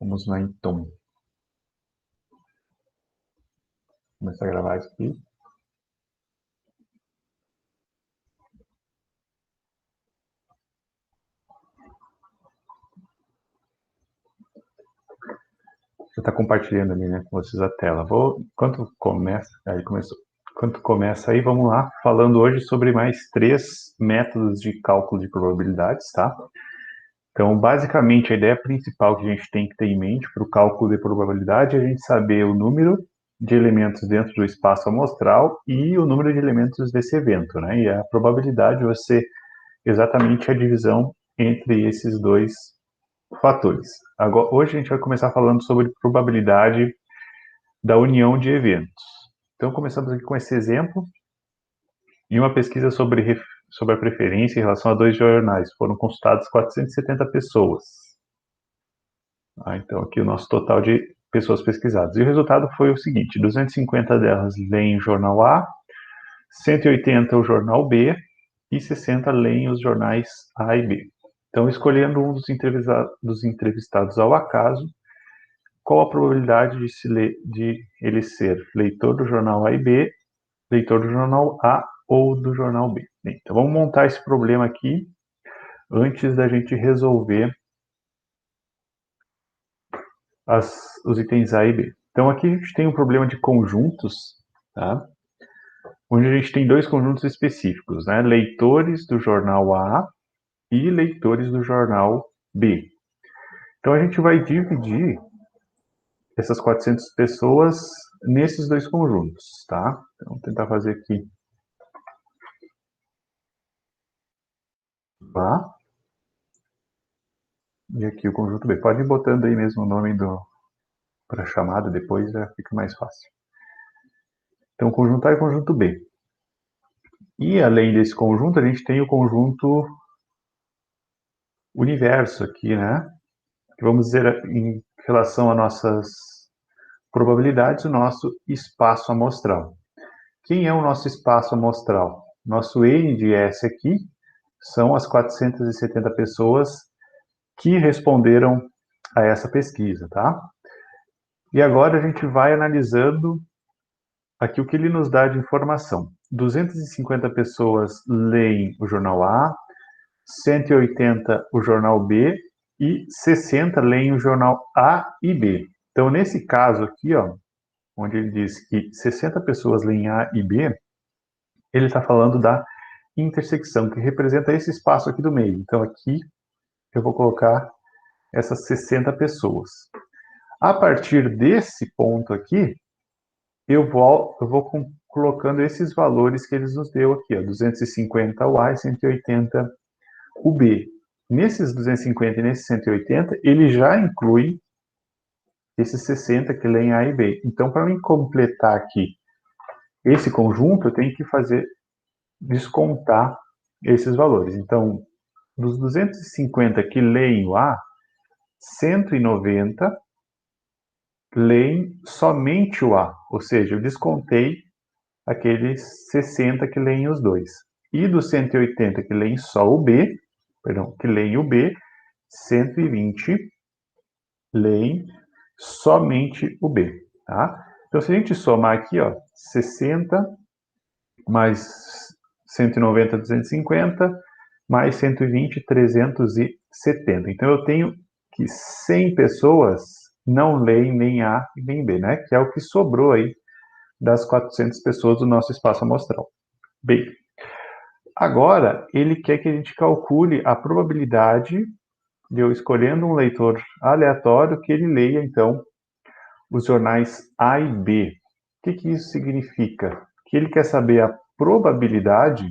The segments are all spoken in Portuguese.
Vamos lá, então. Vou começar a gravar isso aqui. Você está compartilhando ali, né, com vocês a tela. Enquanto começa, aí começou. Enquanto começa aí, vamos lá, falando hoje sobre mais 3 métodos de cálculo de probabilidades, tá? Então, basicamente, a ideia principal que a gente tem que ter em mente para o cálculo de probabilidade é a gente saber o número de elementos dentro do espaço amostral e o número de elementos desse evento, né? E a probabilidade vai ser exatamente a divisão entre esses dois fatores. Agora, hoje a gente vai começar falando sobre probabilidade da união de eventos. Então, começamos aqui com esse exemplo. Em uma pesquisa sobre a preferência em relação a 2 jornais, foram consultadas 470 pessoas. Então, aqui o nosso total de pessoas pesquisadas. E o resultado foi o seguinte: 250 delas leem o jornal A, 180 o jornal B e 60 leem os jornais A e B. Então, escolhendo um dos entrevistados ao acaso, qual a probabilidade de ele ser leitor do jornal A e B, leitor do jornal A ou do jornal B? Então, vamos montar esse problema aqui antes da gente resolver os itens A e B. Então, aqui a gente tem um problema de conjuntos, tá? Onde a gente tem 2 conjuntos específicos, né? Leitores do jornal A e leitores do jornal B. Então, a gente vai dividir essas 400 pessoas nesses 2 conjuntos, tá? Então, vou tentar fazer aqui. Tá? E aqui o conjunto B. Pode ir botando aí mesmo o nome para a chamada, depois já fica mais fácil. Então, conjunto A e conjunto B. E além desse conjunto, a gente tem o conjunto universo aqui, né? Vamos dizer, em relação a nossas probabilidades, o nosso espaço amostral. Quem é o nosso espaço amostral? Nosso N de S aqui são as 470 pessoas que responderam a essa pesquisa, tá? E agora a gente vai analisando aqui o que ele nos dá de informação. 250 pessoas leem o jornal A, 180 o jornal B e 60 leem o jornal A e B. Então, nesse caso aqui, ó, onde ele diz que 60 pessoas leem A e B, ele está falando da intersecção, que representa esse espaço aqui do meio. Então, aqui eu vou colocar essas 60 pessoas. A partir desse ponto aqui, eu vou colocando esses valores que eles nos deu aqui, ó, 250 o A e 180 o B. Nesses 250 e nesses 180, ele já inclui esses 60 que leem A e B. Então, para mim completar aqui esse conjunto, eu tenho que descontar esses valores. Então, dos 250 que leem o A, 190 leem somente o A, ou seja, eu descontei aqueles 60 que leem os dois. E dos 180 que leem só o B, que leem o B, 120 leem somente o B, tá? Então, se a gente somar aqui, ó, 60 mais 190, 250, mais 120, 370. Então, eu tenho que 100 pessoas não leem nem A e nem B, né? Que é o que sobrou aí das 400 pessoas do nosso espaço amostral. Bem, agora ele quer que a gente calcule a probabilidade de eu escolhendo um leitor aleatório que ele leia, então, os jornais A e B. O que isso significa? Que ele quer saber a probabilidade,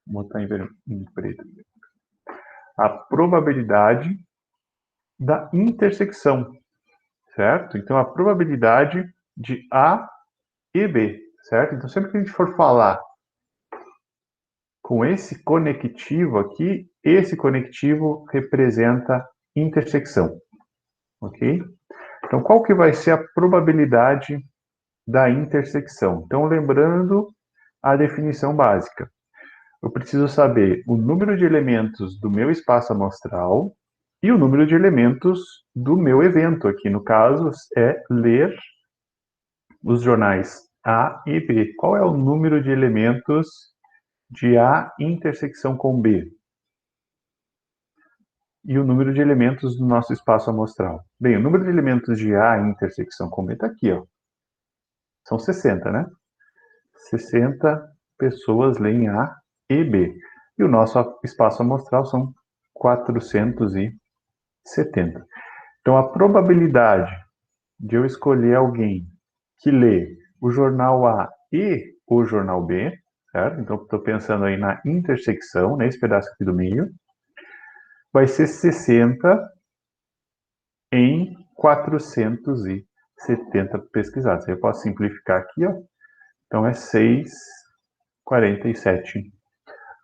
vou botar em preto, a probabilidade da intersecção, certo? Então, a probabilidade de A e B, certo? Então, sempre que a gente for falar com esse conectivo aqui, esse conectivo representa intersecção, ok? Então, qual que vai ser a probabilidade da intersecção? Então, lembrando a definição básica. Eu preciso saber o número de elementos do meu espaço amostral e o número de elementos do meu evento aqui, no caso, é ler os jornais A e B. Qual é o número de elementos de A intersecção com B? E o número de elementos do nosso espaço amostral. Bem, o número de elementos de A intersecção com B está aqui, ó. São 60, né? 60 pessoas leem A e B. E o nosso espaço amostral são 470. Então, a probabilidade de eu escolher alguém que lê o jornal A e o jornal B, certo? Então, estou pensando aí na intersecção, nesse pedaço aqui do meio, vai ser 60 em 470 pesquisados. Eu posso simplificar aqui, ó. Então, é 6,47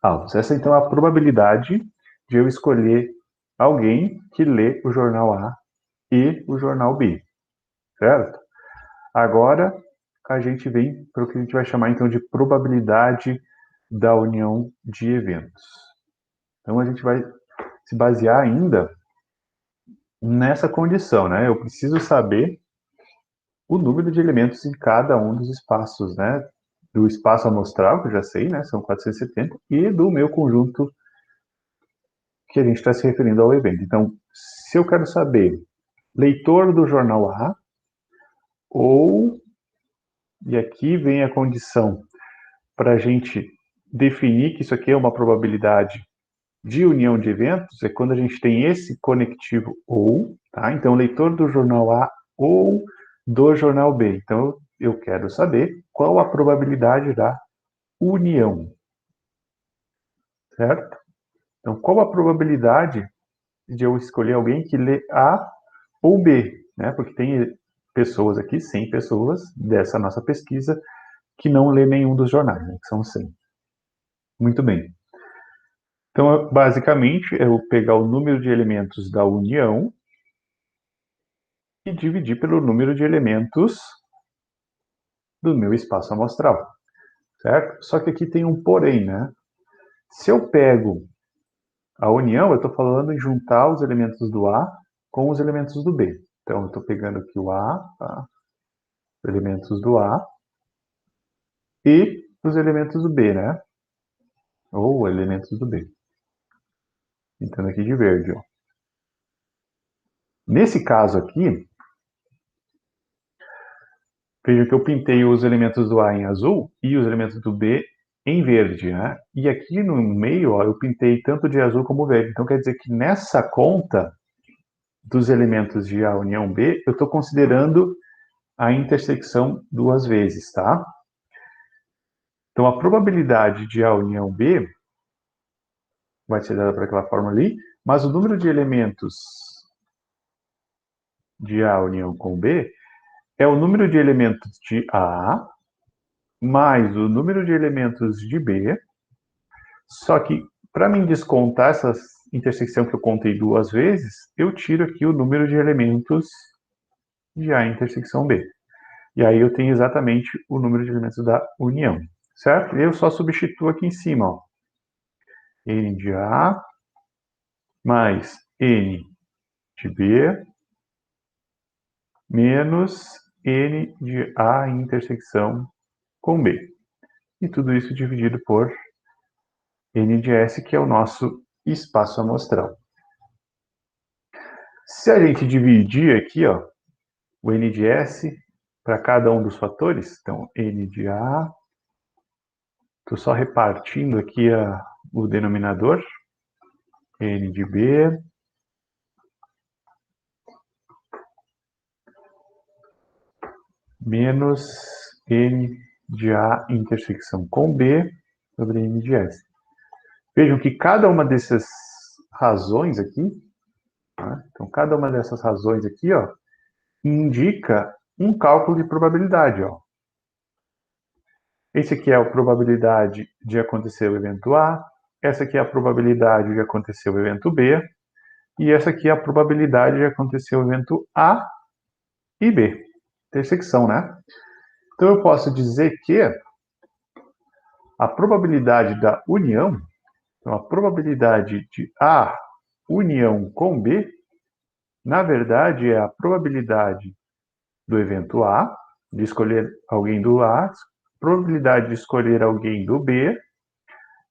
alvos. Essa, então, é a probabilidade de eu escolher alguém que lê o jornal A e o jornal B, certo? Agora, a gente vem para o que a gente vai chamar, então, de probabilidade da união de eventos. Então, a gente vai se basear ainda nessa condição, né? Eu preciso saber o número de elementos em cada um dos espaços, né? Do espaço amostral, que eu já sei, né? São 470, e do meu conjunto que a gente está se referindo ao evento. Então, se eu quero saber leitor do jornal A, ou, e aqui vem a condição para a gente definir que isso aqui é uma probabilidade de união de eventos, é quando a gente tem esse conectivo ou, tá? Então, leitor do jornal A ou do jornal B. Então, eu quero saber qual a probabilidade da união, certo? Então, qual a probabilidade de eu escolher alguém que lê A ou B, né? Porque tem pessoas aqui, 100 pessoas dessa nossa pesquisa, que não lê nenhum dos jornais, né? Que são 100. Muito bem. Então, basicamente, eu vou pegar o número de elementos da união e dividir pelo número de elementos do meu espaço amostral, certo? Só que aqui tem um porém, né? Se eu pego a união, eu estou falando em juntar os elementos do A com os elementos do B. Então, eu estou pegando aqui o A, tá? Os elementos do A e os elementos do B, né? Ou elementos do B. Então, aqui de verde, ó. Nesse caso aqui, vejam que eu pintei os elementos do A em azul e os elementos do B em verde, né? E aqui no meio, ó, eu pintei tanto de azul como verde. Então, quer dizer que nessa conta dos elementos de A união B, eu estou considerando a intersecção duas vezes, tá? Então, a probabilidade de A união B vai ser dada por aquela forma ali, mas o número de elementos de A união com B é o número de elementos de A mais o número de elementos de B. Só que, para mim descontar essa intersecção que eu contei duas vezes, eu tiro aqui o número de elementos de A intersecção B. E aí eu tenho exatamente o número de elementos da união, certo? Eu só substituo aqui em cima, ó. N de A mais N de B menos N de A intersecção com B. E tudo isso dividido por N de S, que é o nosso espaço amostral. Se a gente dividir aqui, ó, o N de S para cada um dos fatores, então N de A, estou só repartindo aqui o denominador, N de B, menos N de A intersecção com B sobre N de S. Vejam que cada uma dessas razões aqui, tá? Então cada uma dessas razões aqui, ó, indica um cálculo de probabilidade, ó. Esse aqui é a probabilidade de acontecer o evento A, essa aqui é a probabilidade de acontecer o evento B, e essa aqui é a probabilidade de acontecer o evento A e B. Intersecção, né? Então eu posso dizer que a probabilidade da união, então a probabilidade de A união com B, na verdade, é a probabilidade do evento A, de escolher alguém do A, probabilidade de escolher alguém do B,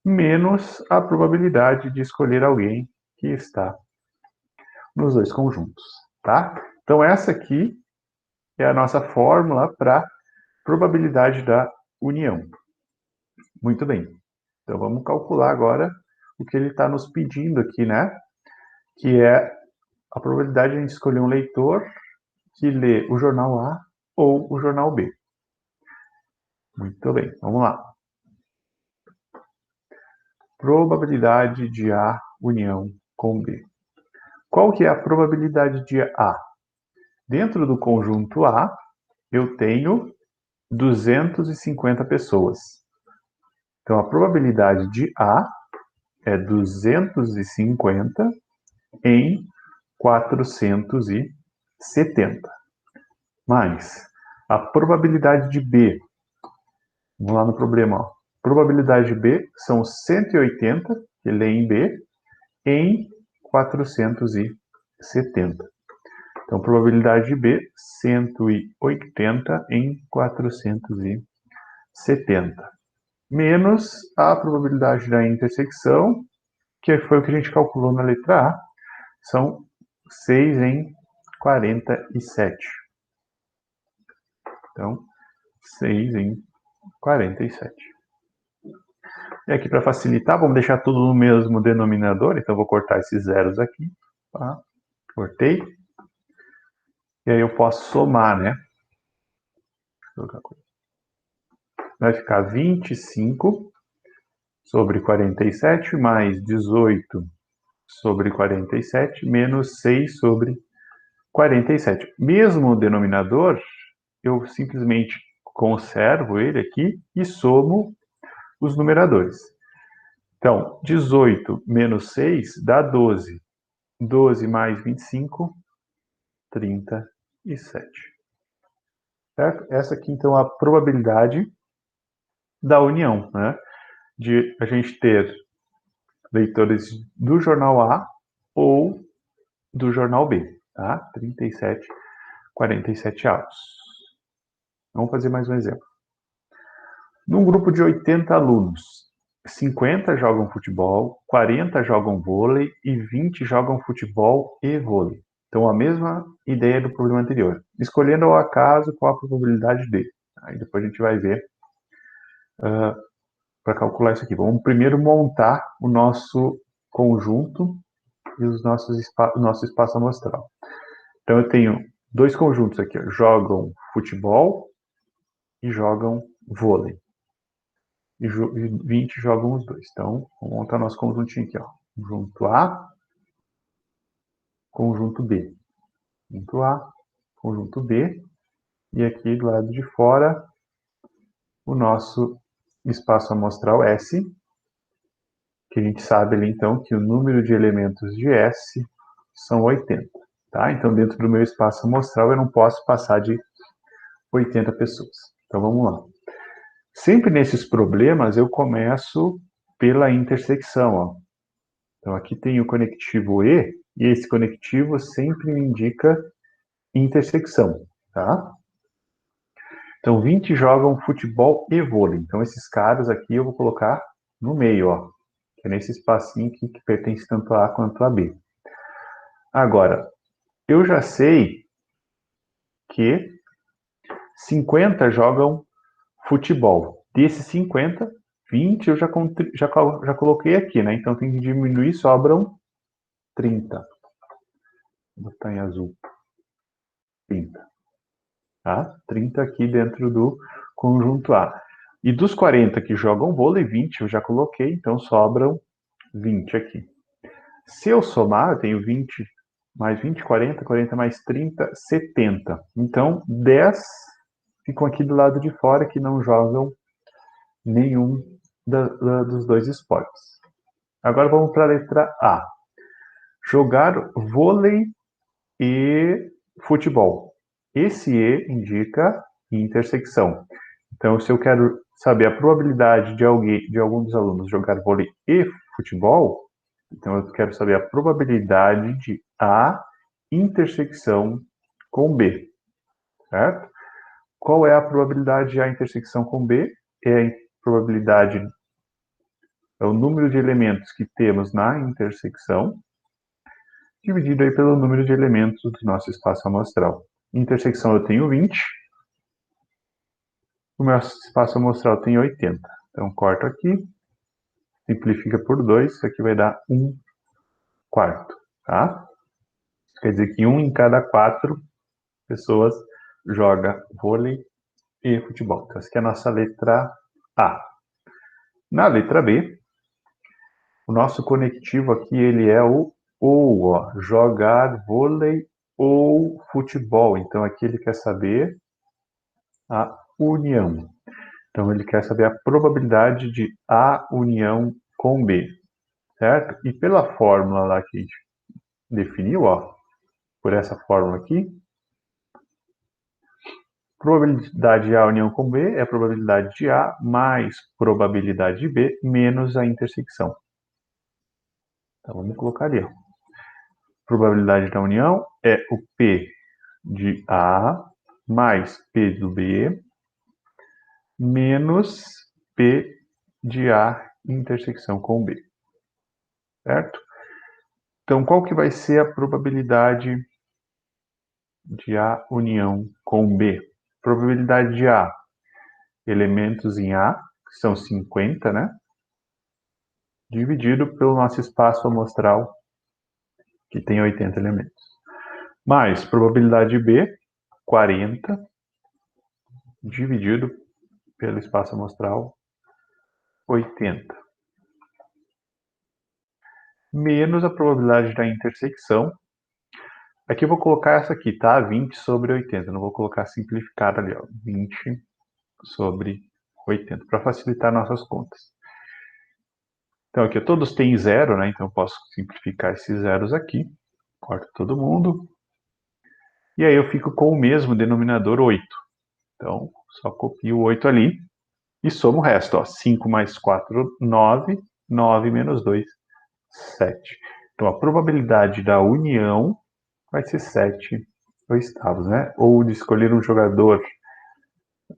menos a probabilidade de escolher alguém que está nos dois conjuntos, tá? Então, essa aqui é a nossa fórmula para probabilidade da união. Muito bem. Então, vamos calcular agora o que ele está nos pedindo aqui, né? Que é a probabilidade de a gente escolher um leitor que lê o jornal A ou o jornal B. Muito bem, vamos lá. Probabilidade de A união com B. Qual que é a probabilidade de A? Dentro do conjunto A, eu tenho 250 pessoas. Então, a probabilidade de A é 250 em 470. Mais a probabilidade de B. Vamos lá no problema. Ó. Probabilidade de B são 180, que lê em B, em 470. Então, probabilidade de B, 180 em 470. Menos a probabilidade da intersecção, que foi o que a gente calculou na letra A, são 6 em 47. Então, 6 em 47. E aqui, para facilitar, vamos deixar tudo no mesmo denominador. Então, vou cortar esses zeros aqui. Tá? Cortei. E aí eu posso somar, né? Vai ficar 25 sobre 47 mais 18 sobre 47 menos 6 sobre 47. Mesmo o denominador, eu simplesmente conservo ele aqui e somo os numeradores. Então, 18 menos 6 dá 12. 12 mais 25, 37. Certo? Essa aqui, então, é a probabilidade da união, né? De a gente ter leitores do jornal A ou do jornal B, tá? 37, 47 avos. Vamos fazer mais um exemplo. Num grupo de 80 alunos, 50 jogam futebol, 40 jogam vôlei e 20 jogam futebol e vôlei. Então, a mesma ideia do problema anterior. Escolhendo ao acaso qual a probabilidade dele. Aí depois a gente vai ver para calcular isso aqui. Vamos primeiro montar o nosso conjunto e o nosso espaço amostral. Então, eu tenho dois conjuntos aqui. Ó. Jogam futebol e jogam vôlei. E 20 jogam os dois. Então, vamos montar nosso conjuntinho aqui. Ó. Conjunto A, conjunto B. Conjunto A, conjunto B. E aqui do lado de fora, o nosso espaço amostral S, que a gente sabe ali, então, que o número de elementos de S são 80. Tá? Então, dentro do meu espaço amostral, eu não posso passar de 80 pessoas. Então, vamos lá. Sempre nesses problemas, eu começo pela intersecção. Ó. Então, aqui tem o conectivo E, e esse conectivo sempre me indica intersecção. Tá? Então, 20 jogam futebol e vôlei. Então, esses caras aqui eu vou colocar no meio, ó, que é nesse espacinho aqui que pertence tanto a A quanto a B. Agora, eu já sei que 50 jogam futebol. Desses 50, 20 eu já coloquei aqui, né? Então tem que diminuir, sobram 30. Vou botar em azul. 30. Tá? 30 aqui dentro do conjunto A. E dos 40 que jogam vôlei, 20 eu já coloquei, então sobram 20 aqui. Se eu somar, eu tenho 20 mais 20, 40, 40 mais 30, 70. Então, 10 ficam aqui do lado de fora que não jogam nenhum dos dois esportes. Agora vamos para a letra A. Jogar vôlei e futebol. Esse E indica intersecção. Então, se eu quero saber a probabilidade de algum dos alunos jogar vôlei e futebol, Então, eu quero saber a probabilidade de A intersecção com B, certo? Qual é a probabilidade de A intersecção com B? É a probabilidade, é o número de elementos que temos na intersecção, dividido aí pelo número de elementos do nosso espaço amostral. Intersecção eu tenho 20, o meu espaço amostral tem 80. Então, corto aqui, simplifica por 2, isso aqui vai dar 1/4, tá? Quer dizer que 1 em cada 4 pessoas joga vôlei e futebol. Então, essa aqui é a nossa letra A. Na letra B, o nosso conectivo aqui, ele é o ou, ó, jogar vôlei ou futebol. Então, aqui ele quer saber a união. Então, ele quer saber a probabilidade de A união com B, certo? E pela fórmula lá que a gente definiu, ó, por essa fórmula aqui, probabilidade de A união com B é a probabilidade de A mais probabilidade de B menos a intersecção. Então, vamos colocar ali, ó. Probabilidade da união é o P de A mais P do B menos P de A intersecção com B, certo? Então, qual que vai ser a probabilidade de A união com B? Probabilidade de A, elementos em A, que são 50, né? Dividido pelo nosso espaço amostral, que tem 80 elementos. Mais probabilidade de B, 40, dividido pelo espaço amostral, 80. Menos a probabilidade da intersecção. Aqui eu vou colocar essa aqui, tá? 20 sobre 80. Não vou colocar simplificada ali, ó. 20 sobre 80, para facilitar nossas contas. Então, aqui todos têm zero, né? Então, eu posso simplificar esses zeros aqui. Corto todo mundo. E aí eu fico com o mesmo denominador 8. Então, só copio o 8 ali e somo o resto. Ó. 5 mais 4, 9. 9 menos 2, 7. Então, a probabilidade da união vai ser 7/8, né? Ou de escolher um jogador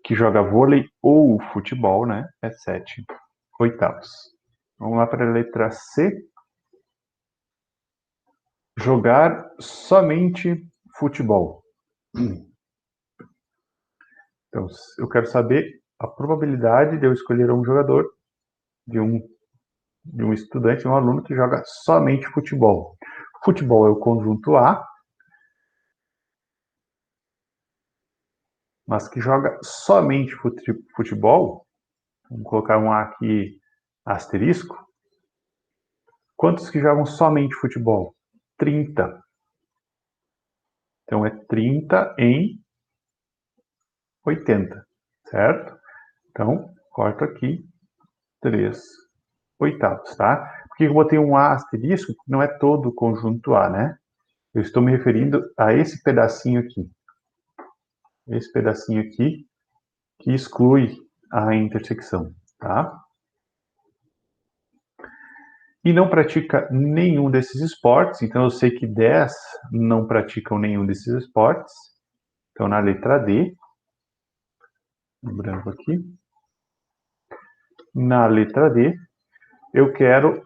que joga vôlei ou futebol, né? É 7/8. Vamos lá para a letra C. Jogar somente futebol. Então, eu quero saber a probabilidade de eu escolher um jogador, de um estudante, um aluno que joga somente futebol. Futebol é o conjunto A, mas que joga somente futebol. Vamos colocar um A aqui asterisco. Quantos que jogam somente futebol? 30. Então, é 30 em 80, certo? Então, corto aqui 3/8, tá? Por que eu botei um A asterisco? Não é todo o conjunto A, né? Eu estou me referindo a esse pedacinho aqui. Esse pedacinho aqui que exclui a intersecção, tá? E não pratica nenhum desses esportes, então eu sei que 10 não praticam nenhum desses esportes. Então, na letra D, no branco aqui, na letra D, eu quero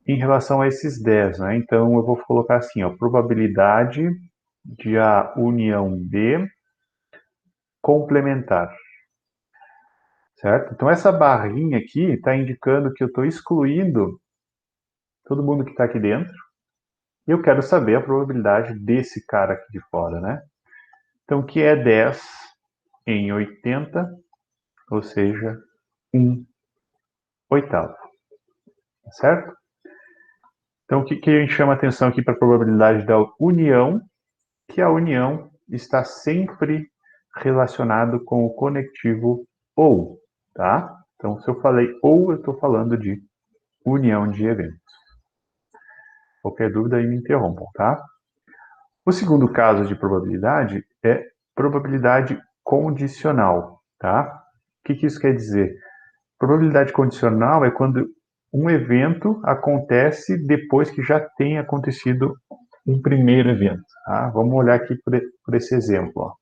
em relação a esses 10, né? Então, eu vou colocar assim, ó, probabilidade de A união B complementar, certo? Então, essa barrinha aqui está indicando que eu estou excluindo todo mundo que está aqui dentro e eu quero saber a probabilidade desse cara aqui de fora, né? Então, que é 10 em 80, ou seja, 1/8, certo? Então, o que a gente chama atenção aqui para a probabilidade da união, que a união está sempre relacionado com o conectivo ou, tá? Então, se eu falei ou, eu estou falando de união de eventos. Qualquer dúvida aí me interrompam, tá? O segundo caso de probabilidade é probabilidade condicional, tá? O que isso quer dizer? Probabilidade condicional é quando um evento acontece depois que já tem acontecido um primeiro evento. Tá? Vamos olhar aqui por esse exemplo. Ó.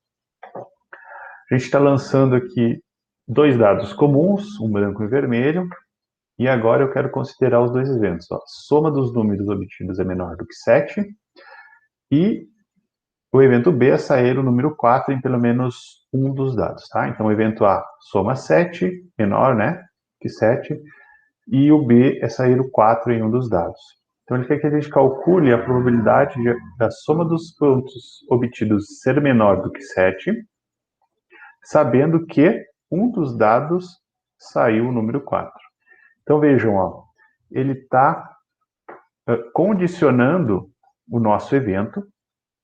A gente está lançando aqui dois dados comuns, um branco e um vermelho, e agora eu quero considerar os dois eventos. Ó. Soma dos números obtidos é menor do que 7, e o evento B é sair o número 4 em pelo menos um dos dados. Tá? Então, o evento A soma 7, menor, né, que 7, e o B é sair o 4 em um dos dados. Então, ele quer que a gente calcule a probabilidade da soma dos pontos obtidos ser menor do que 7, sabendo que um dos dados saiu o número 4. Então, vejam, ó, ele está condicionando o nosso evento,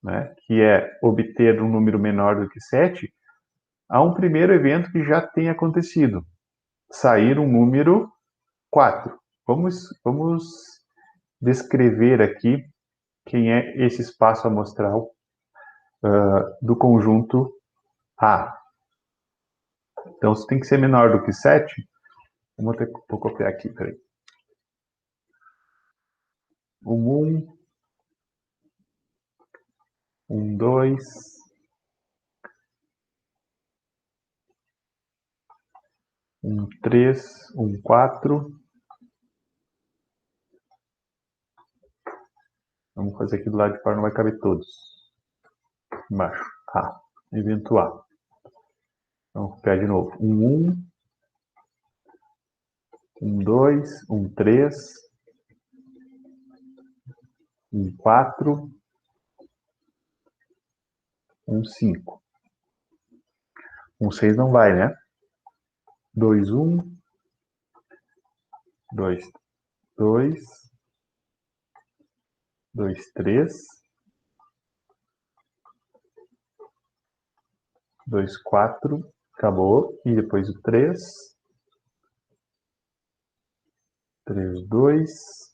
né, que é obter um número menor do que 7, a um primeiro evento que já tem acontecido, sair um número 4. Vamos descrever aqui quem é esse espaço amostral do conjunto A. Então, se tem que ser menor do que 7, vou copiar aqui, peraí. 1, 2, 3, 4. Vamos fazer aqui do lado de fora, não vai caber todos. Embaixo. A. Evento A. Vamos copiar de novo. 1, 2, 3, 4, 5. 6 não vai, né? 2, 2, 3, 2, 4, acabou. E depois o 3, 2,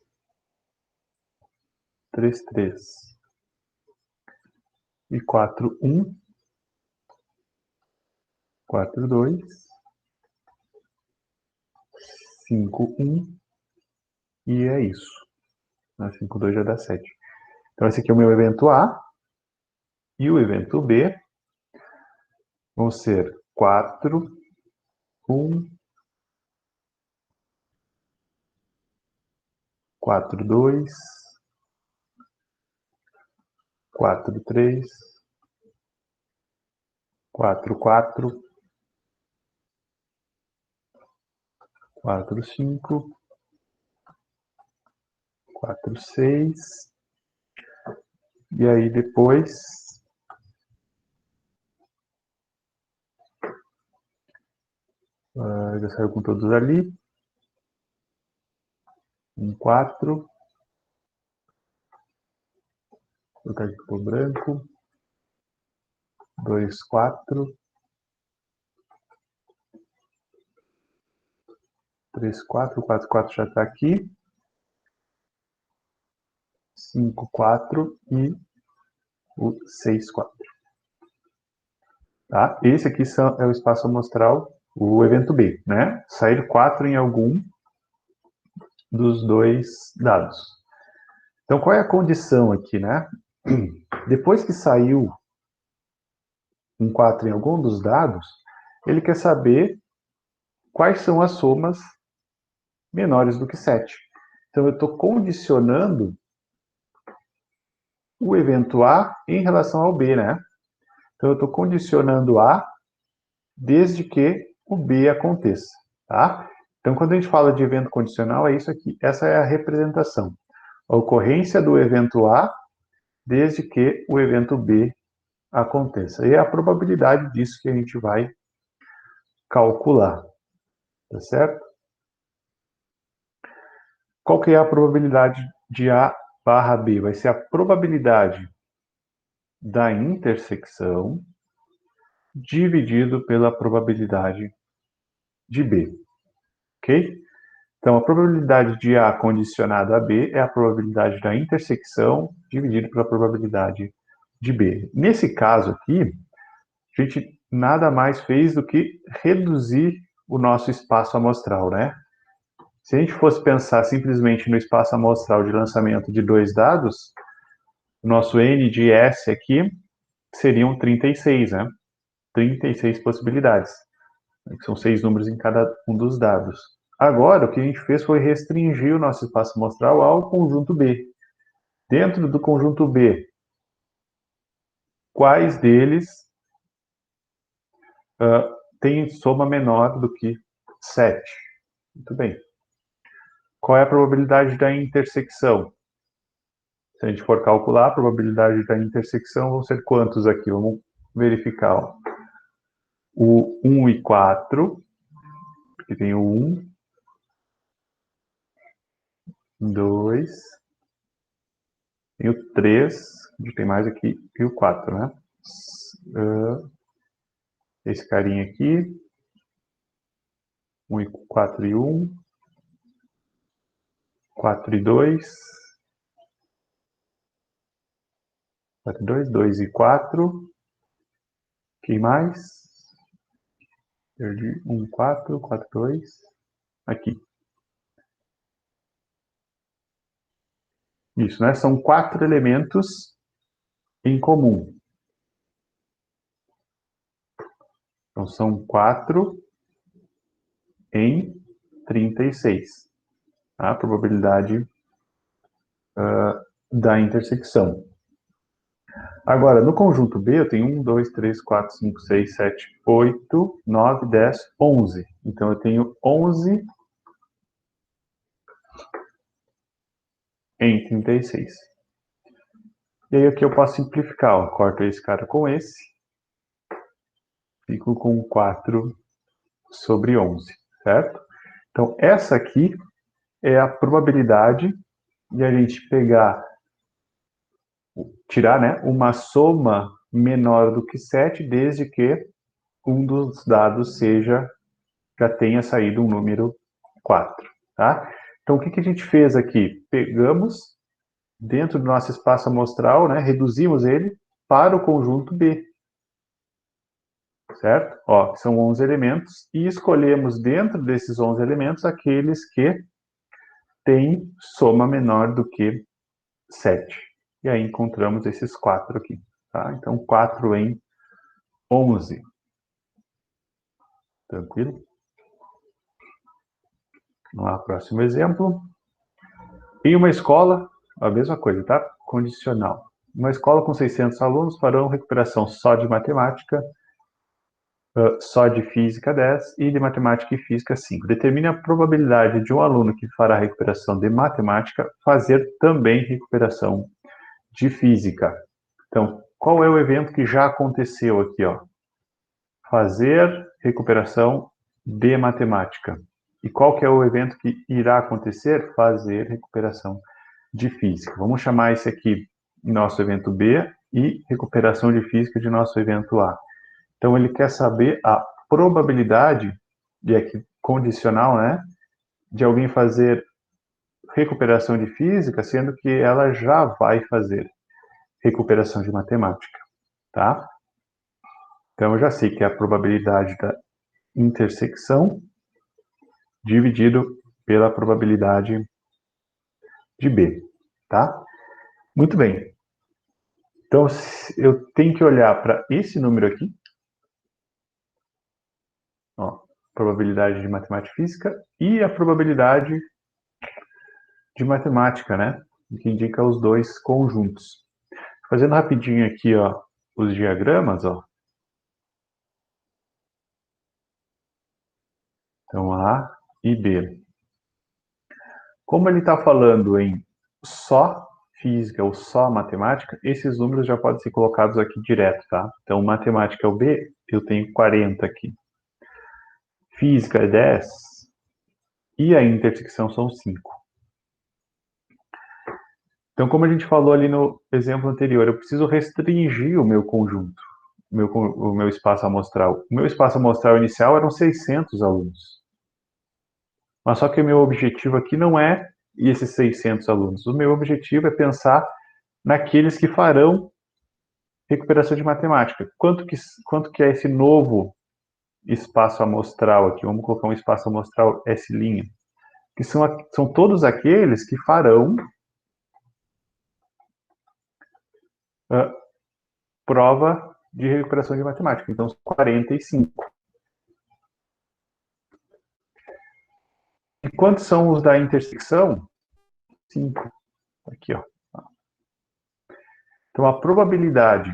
3. E 4, 2, 5, e é isso. 5, 2 já dá 7. Então, esse aqui é o meu evento A. E o evento B vão ser 4, 4, 2, 4, 3, 4, 4, 4, 5, 4, 6. E aí depois já saiu com todos ali. 1, 4. Vou trocar aqui por branco. 2, 4. 3, 4. 4, 4 já está aqui. 5, 4 e o 6, 4. Tá? Esse aqui é o espaço amostral, o evento B, né? Sair 4 em algum dos dois dados. Então, qual é a condição aqui, né? Depois que saiu um 4 em algum dos dados, ele quer saber quais são as somas menores do que 7. Então, eu estou condicionando o evento A em relação ao B, né? Então, eu estou condicionando A desde que o B aconteça, tá? Então, quando a gente fala de evento condicional, é isso aqui. Essa é a representação. A ocorrência do evento A desde que o evento B aconteça. E é a probabilidade disso que a gente vai calcular, tá certo? Qual que é a probabilidade de A barra B? Vai ser a probabilidade da intersecção dividido pela probabilidade de B, ok? Então, a probabilidade de A condicionado a B é a probabilidade da intersecção dividido pela probabilidade de B. Nesse caso aqui, a gente nada mais fez do que reduzir o nosso espaço amostral, né? Se a gente fosse pensar simplesmente no espaço amostral de lançamento de 2 dados, o nosso N de S aqui seriam 36, né? 36 possibilidades. São 6 números em cada um dos dados. Agora, o que a gente fez foi restringir o nosso espaço amostral ao conjunto B. Dentro do conjunto B, quais deles têm soma menor do que 7? Muito bem. Qual é a probabilidade da intersecção? Se a gente for calcular, a probabilidade da intersecção vão ser quantos aqui? Vamos verificar. Ó. O 1 e 4, aqui tem o 1, 2, tem o 3, a gente tem mais aqui, e o 4, né? Esse carinha aqui, 1 e 4 e 1, 4 e 2, 4 e 2, 2 e 4, quem mais? Perdi 1, 4, 4, 2, aqui. Isso, né? São 4 elementos em comum. Então, são 4 em 36. A probabilidade da intersecção. Agora, no conjunto B, eu tenho 1, 2, 3, 4, 5, 6, 7, 8, 9, 10, 11. Então, eu tenho 11 em 36. E aí, aqui eu posso simplificar. Ó. Corto esse cara com esse. Fico com 4 sobre 11, certo? Então, essa aqui é a probabilidade de a gente tirar, né, uma soma menor do que 7, desde que um dos dados já tenha saído um número 4, tá? Então, o que a gente fez aqui? Pegamos, dentro do nosso espaço amostral, né, reduzimos ele para o conjunto B, certo? Ó, são 11 elementos, e escolhemos dentro desses 11 elementos aqueles que têm soma menor do que 7. E aí encontramos esses 4 aqui, tá? Então, 4 em 11. Tranquilo? Vamos lá, próximo exemplo. Em uma escola, a mesma coisa, tá? Condicional. Uma escola com 600 alunos farão recuperação só de matemática, só de física 10 e de matemática e física 5. Determine a probabilidade de um aluno que fará recuperação de matemática fazer também recuperação de física. Então, qual é o evento que já aconteceu aqui, ó? Fazer recuperação de matemática. E qual que é o evento que irá acontecer? Fazer recuperação de física. Vamos chamar esse aqui nosso evento B e recuperação de física de nosso evento A. Então, ele quer saber a probabilidade, e aqui condicional, né, de alguém fazer recuperação de física, sendo que ela já vai fazer recuperação de matemática, tá? Então, eu já sei que é a probabilidade da intersecção dividido pela probabilidade de B, tá? Muito bem. Então, eu tenho que olhar para esse número aqui, ó, probabilidade de matemática e física, e a probabilidade de matemática, né? Que indica os dois conjuntos. Fazendo rapidinho aqui, ó, os diagramas, ó. Então, A e B. Como ele está falando em só física ou só matemática, esses números já podem ser colocados aqui direto, tá? Então, matemática é o B, eu tenho 40 aqui. Física é 10 e a intersecção são 5. Então, como a gente falou ali no exemplo anterior, eu preciso restringir o meu conjunto, o meu espaço amostral. O meu espaço amostral inicial eram 600 alunos. Mas só que o meu objetivo aqui não é esses 600 alunos. O meu objetivo é pensar naqueles que farão recuperação de matemática. Quanto que é esse novo espaço amostral aqui? Vamos colocar um espaço amostral S'. que são todos aqueles que farão prova de recuperação de matemática. Então, 45. E quantos são os da intersecção? 5. Aqui, ó. Então, a probabilidade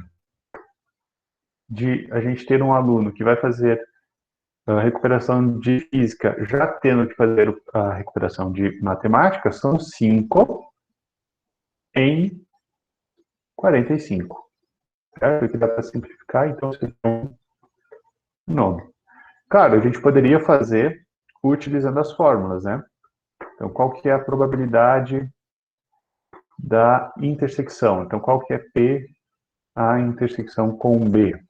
de a gente ter um aluno que vai fazer a recuperação de física já tendo que fazer a recuperação de matemática são 5 em 45. Certo? Aqui dá para simplificar, então você tem um nome. Claro, a gente poderia fazer utilizando as fórmulas, né? Então, qual que é a probabilidade da intersecção? Então, qual que é P, a intersecção com B?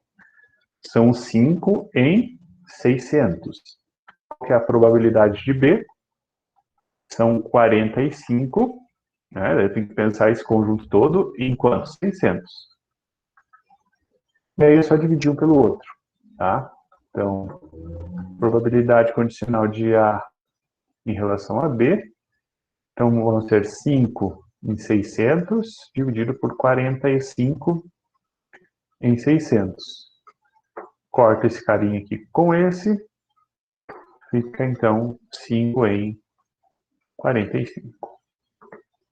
São 5 em 600. Qual que é a probabilidade de B? São 45, né? Daí tem que pensar esse conjunto todo em quantos? 600. E aí é só dividir um pelo outro, tá? Então, probabilidade condicional de A em relação a B. Então, vão ser 5 em 600, dividido por 45 em 600. Corta esse carinha aqui com esse. Fica, então, 5 em 45.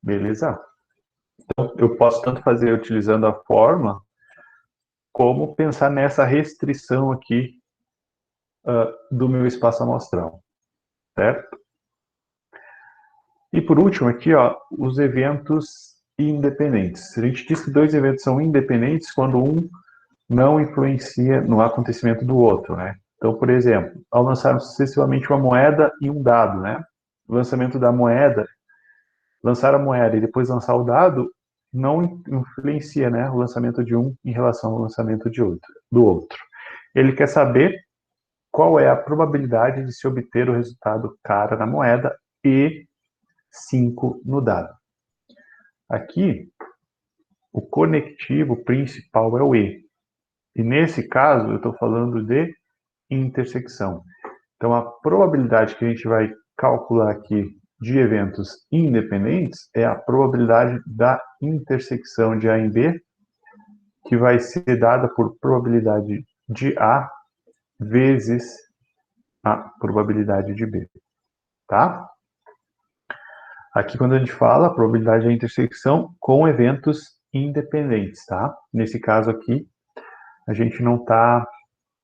Beleza? Então, eu posso tanto fazer utilizando a fórmula, como pensar nessa restrição aqui do meu espaço amostral. Certo? E por último aqui, ó, os eventos independentes. A gente diz que dois eventos são independentes quando um não influencia no acontecimento do outro, né? Então, por exemplo, ao lançar sucessivamente uma moeda e um dado, né? O lançamento da moeda, lançar a moeda e depois lançar o dado, não influencia, né, o lançamento de um em relação ao lançamento do outro. Ele quer saber qual é a probabilidade de se obter o resultado cara na moeda e 5 no dado. Aqui, o conectivo principal é o E. E nesse caso, eu estou falando de intersecção. Então, a probabilidade que a gente vai calcular aqui de eventos independentes é a probabilidade da intersecção de A em B, que vai ser dada por probabilidade de A vezes a probabilidade de B. Tá? Aqui, quando a gente fala, a probabilidade da intersecção com eventos independentes, tá? Nesse caso aqui, a gente não tá...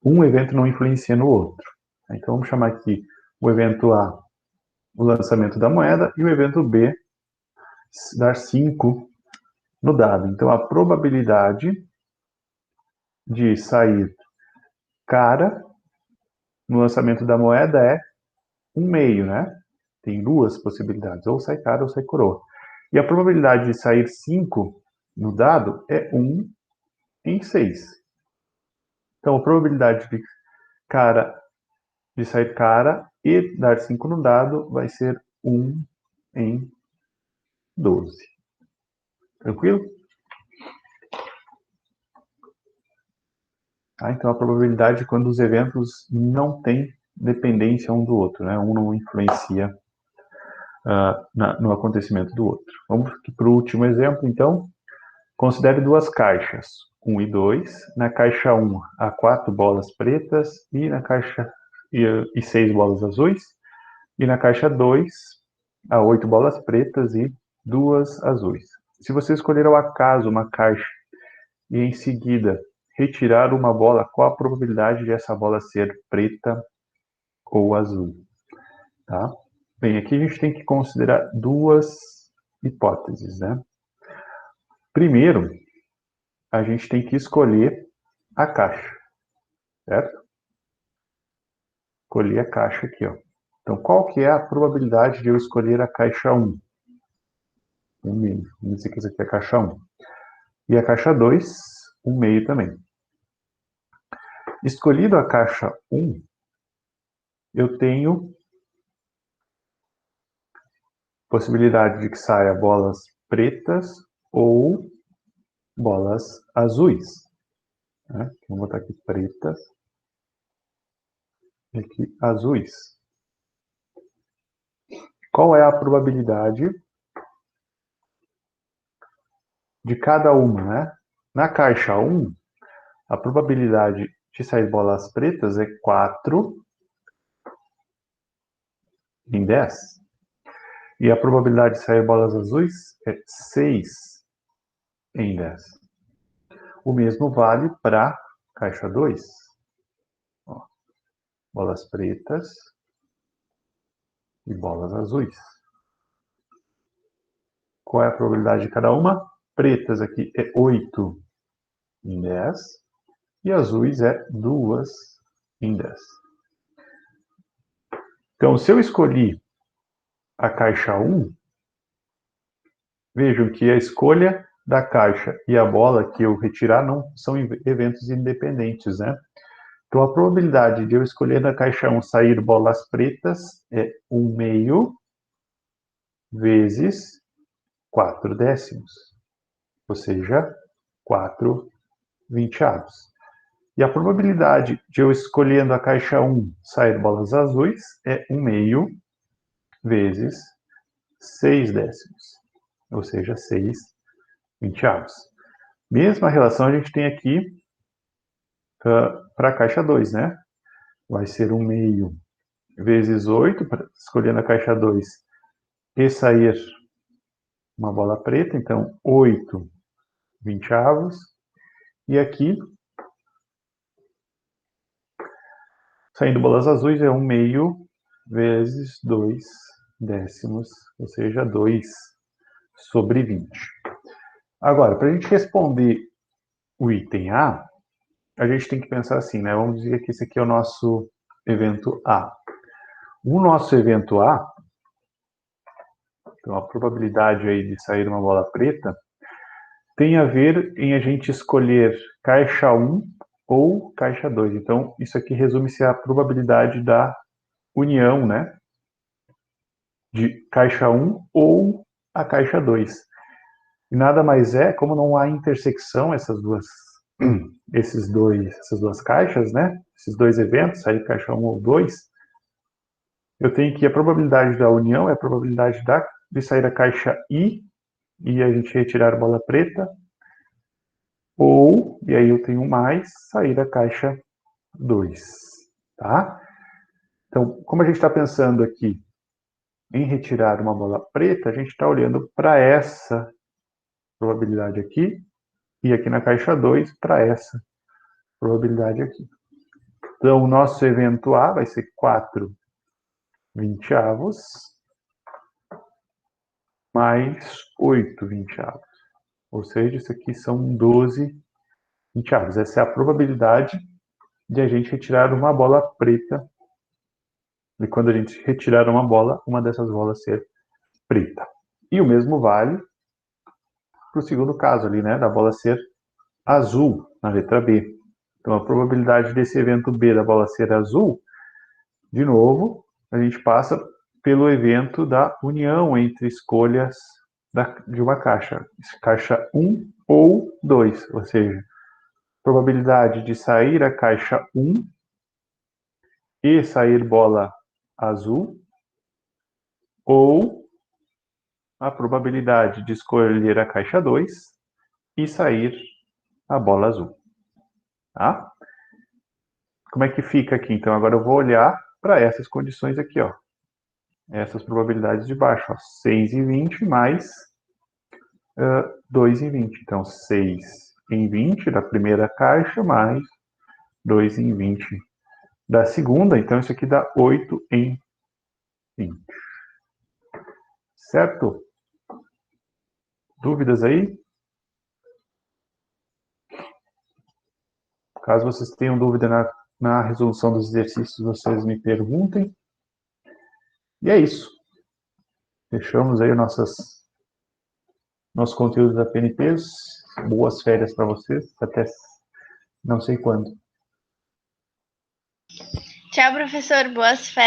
Um evento não influencia no outro. Então, vamos chamar aqui o evento A, o lançamento da moeda, e o evento B, dar 5 no dado. Então, a probabilidade de sair cara no lançamento da moeda é 1/2, né? Tem duas possibilidades, ou sai cara ou sai coroa. E a probabilidade de sair 5 no dado é 1 em 6. Então, a probabilidade de sair cara e dar 5 no dado vai ser 1 em 12. Tranquilo? Tá? Então, a probabilidade quando os eventos não têm dependência um do outro, né? Um não influencia no acontecimento do outro. Vamos para o último exemplo, então. Considere duas caixas, 1 e 2. Na caixa 1, há 4 bolas pretas e na caixa e 6 bolas azuis. E na caixa 2, há 8 bolas pretas e 2 azuis. Se você escolher ao acaso uma caixa e em seguida retirar uma bola, qual a probabilidade de essa bola ser preta ou azul? Tá? Bem, aqui a gente tem que considerar duas hipóteses, né? Primeiro, a gente tem que escolher a caixa, certo? Escolher a caixa aqui, ó. Então, qual que é a probabilidade de eu escolher a caixa 1? 1/2. Vamos dizer que essa aqui é a caixa 1. E a caixa 2, 1/2 também. Escolhido a caixa 1, eu tenho possibilidade de que saia bolas pretas ou bolas azuis. Né? Vou botar aqui pretas e aqui azuis. qual é a probabilidade de cada uma, né? Na caixa 1, a probabilidade de sair bolas pretas é 4 em 10. E a probabilidade de sair bolas azuis é 6 em 10. O mesmo vale para caixa 2. Ó, bolas pretas e bolas azuis. Qual é a probabilidade de cada uma? Pretas aqui é 8 em 10 e azuis é 2 em 10. Então, se eu escolhi a caixa 1, vejam que a escolha da caixa e a bola que eu retirar não são eventos independentes, né? Então, a probabilidade de eu escolher na caixa 1 sair bolas pretas é 1/2 vezes 4 décimos, ou seja, 4 vinteavos. E a probabilidade de eu escolhendo a caixa 1 sair bolas azuis é 1/2 vezes 6 décimos, ou seja, 6 vinteavos. Mesma relação a gente tem aqui para a caixa 2, né? Vai ser 1/2 vezes 8, escolhendo a caixa 2 e sair uma bola preta, então 8 vinteavos. E aqui, saindo bolas azuis, é 1/2 vezes 2 décimos, ou seja, 2 sobre 20. Agora, para a gente responder o item A, a gente tem que pensar assim, né? Vamos dizer que esse aqui é o nosso evento A. O nosso evento A, então a probabilidade aí de sair uma bola preta, tem a ver em a gente escolher caixa 1 ou caixa 2. Então, isso aqui resume-se à probabilidade da união, né? De caixa 1 ou a caixa 2. E nada mais é, como não há intersecção essas duas caixas, né? Esses dois eventos, sair caixa 1 ou 2, eu tenho que a probabilidade da união é a probabilidade de sair a caixa I e a gente retirar a bola preta, ou, e aí eu tenho mais, sair a caixa 2, tá? Então, como a gente está pensando aqui em retirar uma bola preta, a gente está olhando para essa probabilidade aqui, e aqui na caixa 2 para essa probabilidade aqui. Então, o nosso evento A vai ser 4 vinteavos mais 8 vinteavos. Ou seja, isso aqui são 12 vinteavos. Essa é a probabilidade de a gente retirar uma bola preta. E quando a gente retirar uma bola, uma dessas bolas ser preta. E o mesmo vale para o segundo caso ali, né? Da bola ser azul, na letra B. Então, a probabilidade desse evento B da bola ser azul, de novo, a gente passa pelo evento da união entre escolhas de uma caixa. Caixa 1 ou 2, ou seja, probabilidade de sair a caixa 1 e sair bola azul, ou a probabilidade de escolher a caixa 2 e sair a bola azul. Tá? Como é que fica aqui? Então, agora eu vou olhar para essas condições aqui, ó. Essas probabilidades de baixo, ó. 6 em 20 mais 2 em 20. Então, 6 em 20 da primeira caixa mais 2 em 20 da segunda. Então, isso aqui dá 8 em 20. Certo? Dúvidas aí? Caso vocês tenham dúvida na resolução dos exercícios, vocês me perguntem. E é isso. Fechamos aí nosso conteúdo da PNPs. Boas férias para vocês. Até não sei quando. Tchau, professor. Boas férias.